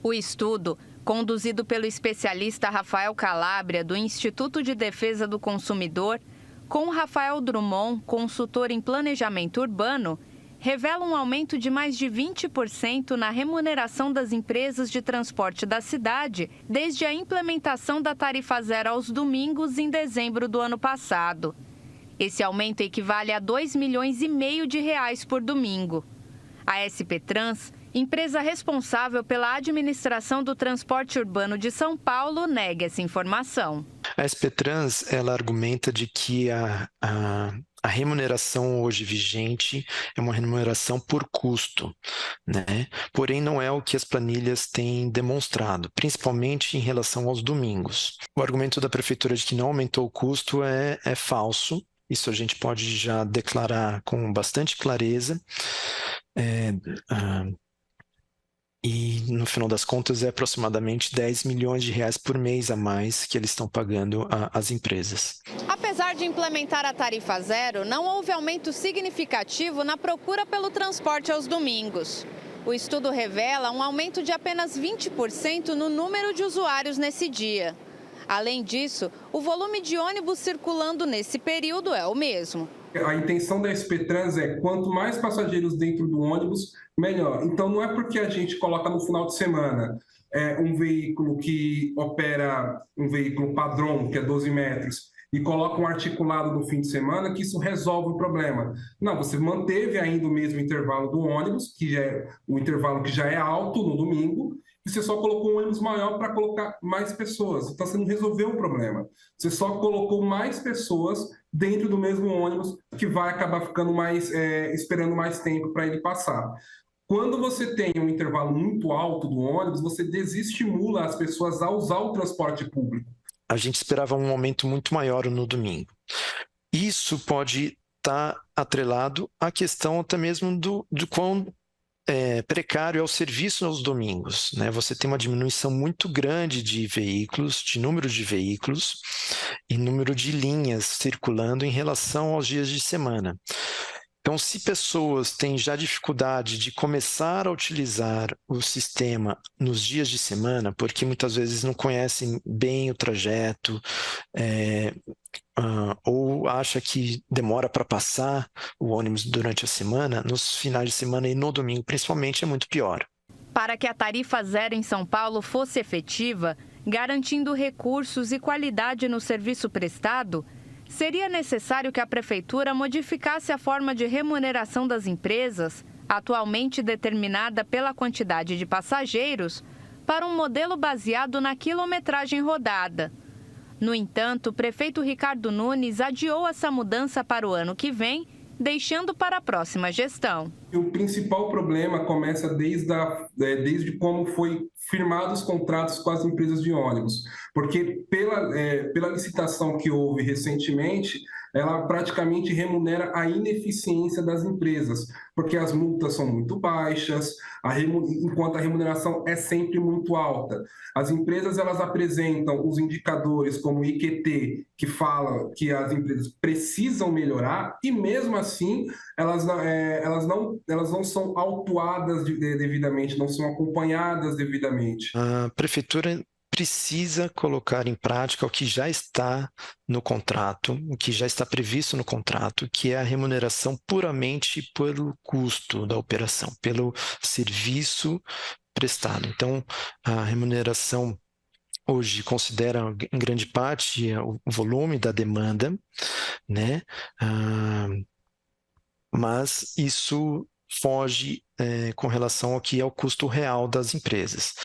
O estudo, conduzido pelo especialista Rafael Calabria, do Instituto de Defesa do Consumidor, com Rafael Drummond, consultor em planejamento urbano, revela um aumento de mais de 20% na remuneração das empresas de transporte da cidade desde a implementação da tarifa zero aos domingos em dezembro do ano passado. Esse aumento equivale a R$ 2,5 milhões de reais por domingo. A SP Trans, empresa responsável pela administração do transporte urbano de São Paulo, nega essa informação. A SP Trans, ela argumenta de que a remuneração hoje vigente é uma remuneração por custo, né? Porém, não é o que as planilhas têm demonstrado, principalmente em relação aos domingos. O argumento da prefeitura de que não aumentou o custo é falso. Isso a gente pode já declarar com bastante clareza. E, no final das contas, é aproximadamente R$ 10 milhões de reais por mês a mais que eles estão pagando às empresas. Apesar de implementar a tarifa zero, não houve aumento significativo na procura pelo transporte aos domingos. O estudo revela um aumento de apenas 20% no número de usuários nesse dia. Além disso, o volume de ônibus circulando nesse período é o mesmo. A intenção da SP Trans é quanto mais passageiros dentro do ônibus, melhor. Então não é porque a gente coloca no final de semana um veículo que opera, um veículo padrão, que é 12 metros, e coloca um articulado no fim de semana, que isso resolve o problema. Não, você manteve ainda o mesmo intervalo do ônibus, que é o intervalo que já é alto no domingo, e você só colocou um ônibus maior para colocar mais pessoas. Então você não resolveu o problema. Você só colocou mais pessoas dentro do mesmo ônibus, que vai acabar ficando esperando mais tempo para ele passar. Quando você tem um intervalo muito alto do ônibus, você desestimula as pessoas a usar o transporte público. A gente esperava um aumento muito maior no domingo. Isso pode estar atrelado à questão até mesmo do quão precário é o serviço aos domingos, né? Você tem uma diminuição muito grande de veículos, de número de veículos e número de linhas circulando em relação aos dias de semana. Então, se pessoas têm já dificuldade de começar a utilizar o sistema nos dias de semana, porque muitas vezes não conhecem bem o trajeto, ou acha que demora para passar o ônibus durante a semana, nos finais de semana e no domingo, principalmente, é muito pior. Para que a tarifa zero em São Paulo fosse efetiva, garantindo recursos e qualidade no serviço prestado, seria necessário que a Prefeitura modificasse a forma de remuneração das empresas, atualmente determinada pela quantidade de passageiros, para um modelo baseado na quilometragem rodada. No entanto, o prefeito Ricardo Nunes adiou essa mudança para o ano que vem, deixando para a próxima gestão. O principal problema começa desde como foi firmados os contratos com as empresas de ônibus, porque pela licitação que houve recentemente, ela praticamente remunera a ineficiência das empresas, porque as multas são muito baixas, enquanto a remuneração é sempre muito alta. As empresas elas apresentam os indicadores como o IQT, que fala que as empresas precisam melhorar, e mesmo assim elas não são autuadas devidamente, não são acompanhadas devidamente. A prefeitura precisa colocar em prática o que já está no contrato, o que já está previsto no contrato, que é a remuneração puramente pelo custo da operação, pelo serviço prestado. Então, a remuneração hoje considera em grande parte o volume da demanda, né? Mas isso foge com relação ao que é o custo real das empresas.